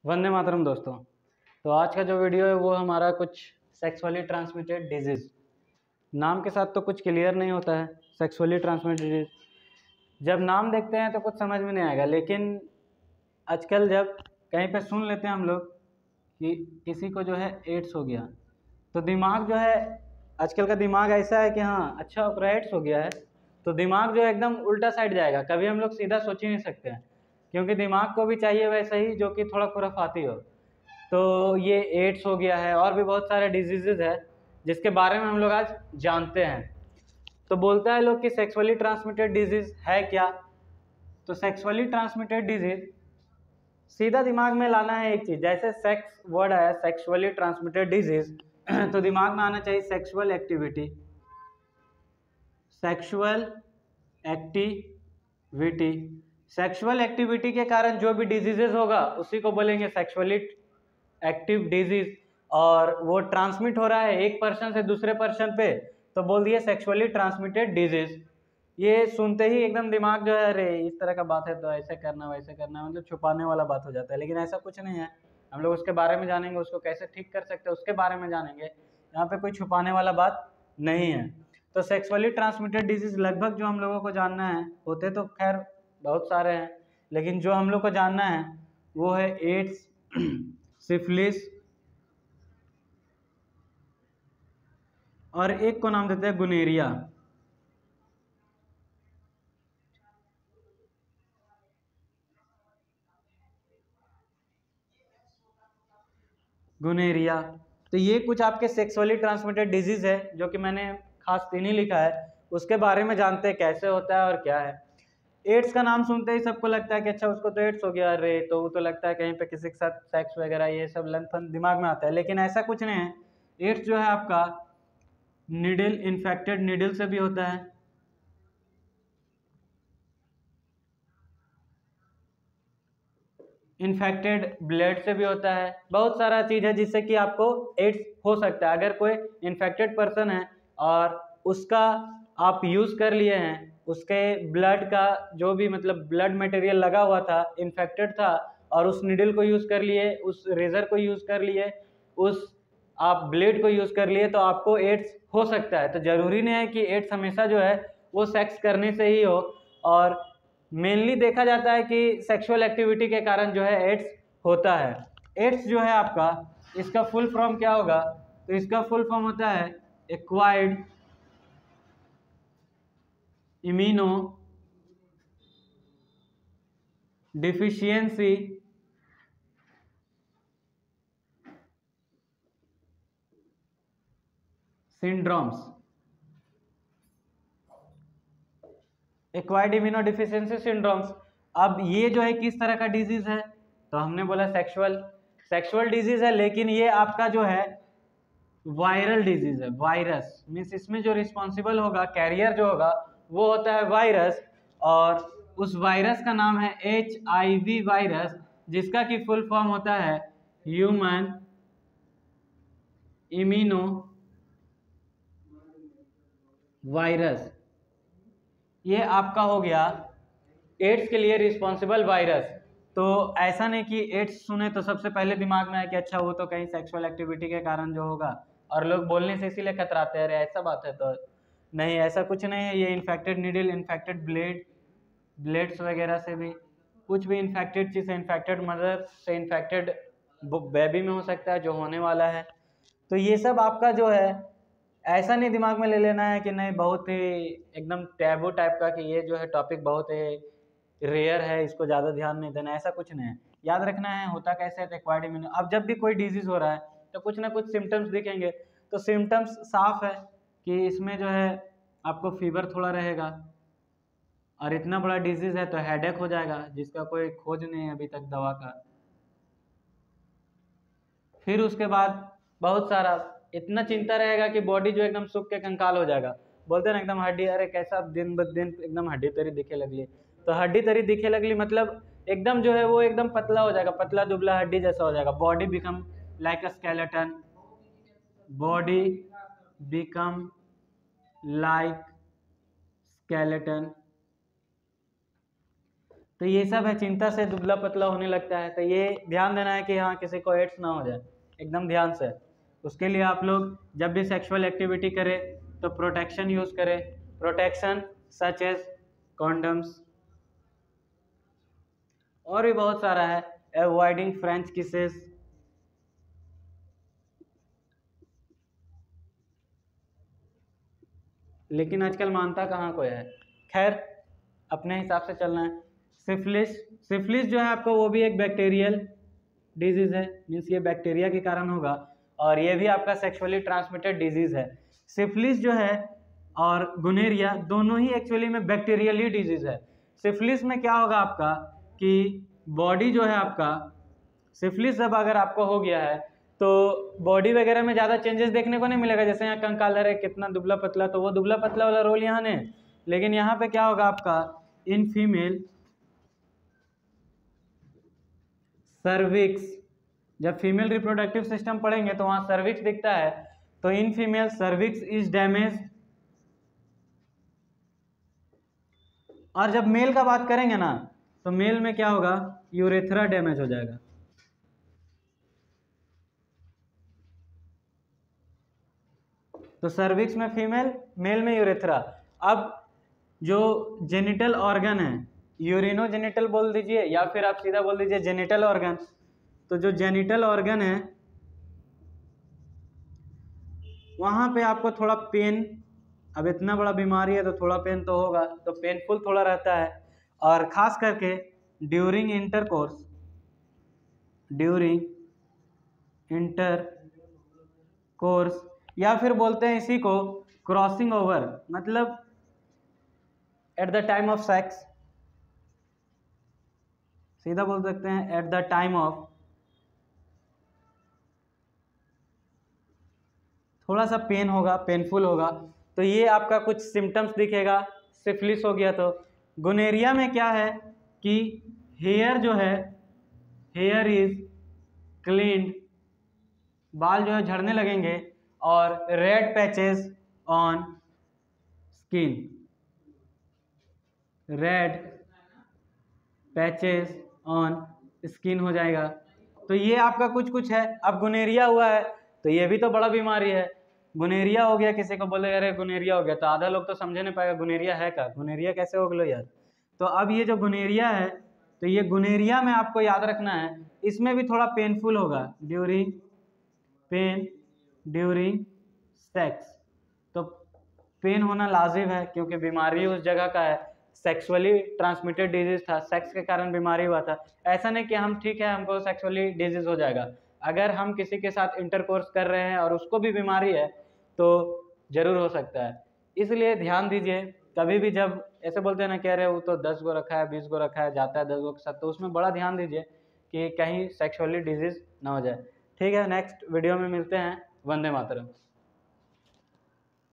वंदे मातरम दोस्तों। तो आज का जो वीडियो है वो हमारा कुछ सेक्सुअली ट्रांसमिटेड डिजीज़, नाम के साथ तो कुछ क्लियर नहीं होता है। सेक्सुअली ट्रांसमिटेड डिजीज़ जब नाम देखते हैं तो कुछ समझ में नहीं आएगा, लेकिन आजकल जब कहीं पे सुन लेते हैं हम लोग कि किसी को जो है एड्स हो गया, तो दिमाग जो है, आजकल का दिमाग ऐसा है कि हाँ अच्छा ओकरा एड्स हो गया है, तो दिमाग जो है एकदम उल्टा साइड जाएगा। कभी हम लोग सीधा सोच ही नहीं सकते हैं, क्योंकि दिमाग को भी चाहिए वैसा ही जो कि थोड़ा खुराफाती हो। तो ये एड्स हो गया है और भी बहुत सारे डिजीज़ है जिसके बारे में हम लोग आज जानते हैं। तो बोलता है लोग कि सेक्सुअली ट्रांसमिटेड डिजीज़ है क्या। तो सेक्सुअली ट्रांसमिटेड डिजीज़ सीधा दिमाग में लाना है एक चीज़, जैसे सेक्स वर्ड है सेक्सुअली ट्रांसमिटेड डिजीज़ तो दिमाग में आना चाहिए sexual activity. Sexual activity sexual activity के कारण जो भी डिजीजेज होगा उसी को बोलेंगे सेक्सुअली एक्टिव डिजीज। और वो ट्रांसमिट हो रहा है एक पर्सन से दूसरे पर्सन पे, तो बोल दिए सेक्सुअली ट्रांसमिटेड डिजीज। ये सुनते ही एकदम दिमाग जो है अरे इस तरह का बात है तो ऐसे करना वैसे करना, मतलब छुपाने वाला बात हो जाता है। लेकिन ऐसा कुछ नहीं है, हम लोग उसके बारे में जानेंगे, उसको कैसे ठीक कर सकते हैं उसके बारे में जानेंगे। यहाँ पे कोई छुपाने वाला बात नहीं है। तो सेक्सुअली ट्रांसमिटेड डिजीज लगभग जो हम लोगों को जानना है, होते तो खैर बहुत सारे हैं, लेकिन जो हम लोग को जानना है वो है एड्स, सिफिलिस और एक को नाम देते हैं गुनेरिया। गुनेरिया तो ये कुछ आपके सेक्सुअली ट्रांसमिटेड डिजीज है जो कि मैंने खास 3 ही लिखा है, उसके बारे में जानते हैं कैसे होता है और क्या है। एड्स का नाम सुनते ही सबको लगता है कि अच्छा उसको तो एड्स हो गया, अरे तो वो तो लगता है कहीं पे किसी के साथ सेक्स वगैरह ये सब लंथन दिमाग में आता है, लेकिन ऐसा कुछ नहीं है। एड्स जो है आपका नीडल, इन्फेक्टेड नीडल से भी होता है, इन्फेक्टेड ब्लड से भी होता है, बहुत सारा चीज़ है जिससे कि आपको एड्स हो सकता है। अगर कोई इन्फेक्टेड पर्सन है और उसका आप यूज़ कर लिए हैं, उसके ब्लड का जो भी मतलब ब्लड मटेरियल लगा हुआ था इन्फेक्टेड था, और उस निडल को यूज़ कर लिए, उस रेजर को यूज़ कर लिए, उस आप ब्लेड को यूज़ कर लिए, तो आपको एड्स हो सकता है। तो ज़रूरी नहीं है कि एड्स हमेशा जो है वो सेक्स करने से ही हो, और मेनली देखा जाता है कि सेक्सुअल एक्टिविटी के कारण जो है एड्स होता है। एड्स जो है आपका, इसका फुल फॉर्म क्या होगा, तो इसका फुल फॉर्म होता है acquired immuno deficiency syndromes. Acquired immuno deficiency syndromes. अब ये जो है किस तरह का डिजीज है, तो हमने बोला सेक्सुअल डिजीज है, लेकिन ये आपका जो है वायरल डिजीज है। वायरस मीन्स इसमें जो रिस्पॉन्सिबल होगा, कैरियर जो होगा वो होता है वायरस, और उस वायरस का नाम है HIV वायरस, जिसका कि फुल फॉर्म होता है ह्यूमन इम्यूनो वायरस। ये आपका हो गया एड्स के लिए रिस्पॉन्सिबल वायरस। तो ऐसा नहीं कि एड्स सुने तो सबसे पहले दिमाग में आए कि अच्छा वो तो कहीं सेक्सुअल एक्टिविटी के कारण जो होगा, और लोग बोलने से इसीलिए कतराते हैं, अरे ऐसा बात है तो नहीं, ऐसा कुछ नहीं है। ये इन्फेक्टेड नीडल, इन्फेक्टेड ब्लेड्स वगैरह से भी, कुछ भी इन्फेक्टेड चीज़ से, इन्फेक्टेड मदर से, इन्फेक्टेड बेबी में हो सकता है जो होने वाला है। तो ये सब आपका जो है ऐसा नहीं दिमाग में ले लेना है कि नहीं बहुत ही एकदम टैबू टाइप का, कि ये जो है टॉपिक बहुत ही रेयर है, इसको ज़्यादा ध्यान नहीं देना, ऐसा कुछ नहीं है। याद रखना है होता कैसे है एक्वायर्ड इम्यूनो। अब जब भी कोई डिजीज़ हो रहा है तो कुछ ना कुछ सिम्टम्स दिखेंगे, तो सिम्टम्स साफ है कि इसमें जो है आपको फीवर थोड़ा रहेगा, और इतना बड़ा डिजीज़ है तो हेडेक हो जाएगा जिसका कोई खोज नहीं है अभी तक दवा का। फिर उसके बाद बहुत सारा इतना चिंता रहेगा कि बॉडी जो एकदम सूख के कंकाल हो जाएगा। बोलते हैं ना एकदम हड्डी, अरे कैसा दिन ब दिन एकदम हड्डी तरी दिखे लगली। तो हड्डी तरी दिखे लगली मतलब एकदम जो है वो एकदम पतला हो जाएगा, पतला दुबला हड्डी जैसा हो जाएगा। Body become like a skeleton, body become like skeleton. तो ये सब है, चिंता से दुबला पतला होने लगता है। तो ये ध्यान देना है कि हाँ किसी को एड्स ना हो जाए, एकदम ध्यान से। उसके लिए आप लोग जब भी सेक्सुअल एक्टिविटी करें तो प्रोटेक्शन यूज़ करें, प्रोटेक्शन सच एज कॉन्डम्स, और भी बहुत सारा है, अवॉइडिंग फ्रेंच किसेस, लेकिन आजकल मानता कहाँ कोई है। खैर अपने हिसाब से चलना है। सिफिलिस, सिफिलिस जो है आपको वो भी एक बैक्टीरियल डिजीज है, मीन्स ये बैक्टीरिया के कारण होगा, और ये भी आपका सेक्सुअली ट्रांसमिटेड डिजीज है। सिफिलिस जो है और गुनेरिया दोनों ही एक्चुअली में बैक्टीरियली डिजीज है। सिफिलिस में क्या होगा आपका कि बॉडी जो है आपका, सिफिलिस जब अगर आपको हो गया है तो बॉडी वगैरह में ज़्यादा चेंजेस देखने को नहीं मिलेगा। जैसे यहाँ कंकालर है कितना दुबला पतला, तो वो दुबला पतला वाला रोल यहाँ नहीं, लेकिन यहाँ पे क्या होगा आपका इन फीमेल सर्विक्स, जब फीमेल रिप्रोडक्टिव सिस्टम पढ़ेंगे तो वहाँ सर्विक्स दिखता है, तो in female cervix is damage. और जब मेल का बात करेंगे ना तो मेल में क्या होगा, यूरेथ्रा डैमेज हो जाएगा। तो सर्विक्स में फीमेल, मेल में यूरेथ्रा। अब जो जेनिटल ऑर्गन है, यूरिनोजेनिटल बोल दीजिए या फिर आप सीधा बोल दीजिए जेनिटल ऑर्गन। तो जो जेनिटल ऑर्गन है वहाँ पे आपको थोड़ा पेन, अब इतना बड़ा बीमारी है तो थोड़ा पेन तो होगा, तो पेनफुल थोड़ा रहता है। और ख़ास करके ड्यूरिंग इंटरकोर्स, ड्यूरिंग इंटरकोर्स, या फिर बोलते हैं इसी को क्रॉसिंग ओवर, मतलब at the time of sex, सीधा बोल सकते हैं एट द टाइम ऑफ, थोड़ा सा पेन होगा, पेनफुल होगा। तो ये आपका कुछ सिम्टम्स दिखेगा, सिफिलिस हो गया। तो गोनेरिया में क्या है कि हेयर जो है, हेयर इज क्लीन्ड, बाल जो है झड़ने लगेंगे, और red patches on skin, red patches on skin हो जाएगा। तो ये आपका कुछ कुछ है। अब गुनेरिया हुआ है तो ये भी तो बड़ा बीमारी है। गुनेरिया हो गया, किसी को बोले अरे गुनेरिया हो गया, तो आधा लोग तो समझे नहीं पाएगा गुनेरिया है क्या, गुनेरिया कैसे हो गया यार। तो अब ये जो गुनेरिया है, तो ये गुनेरिया में आपको याद रखना है, इसमें भी थोड़ा पेनफुल होगा ड्यूरिंग, पेन ड्यूरिंग सेक्स। तो पेन होना लाजिम है क्योंकि बीमारी उस जगह का है, सेक्सुअली ट्रांसमिटेड डिजीज था, सेक्स के कारण बीमारी हुआ था। ऐसा नहीं कि हम ठीक है हमको सेक्सुअली डिजीज हो जाएगा, अगर हम किसी के साथ इंटरकोर्स कर रहे हैं और उसको भी बीमारी है तो जरूर हो सकता है। इसलिए ध्यान दीजिए, कभी भी जब ऐसे बोलते हैं ना कह रहे वो तो 10 गो रखा है 20 गो रखा है जाता है 10 गो के साथ, तो उसमें बड़ा ध्यान दीजिए कि कहीं सेक्सुअली डिजीज ना हो जाए। ठीक है, नेक्स्ट वीडियो में मिलते हैं। वंदे मातरम।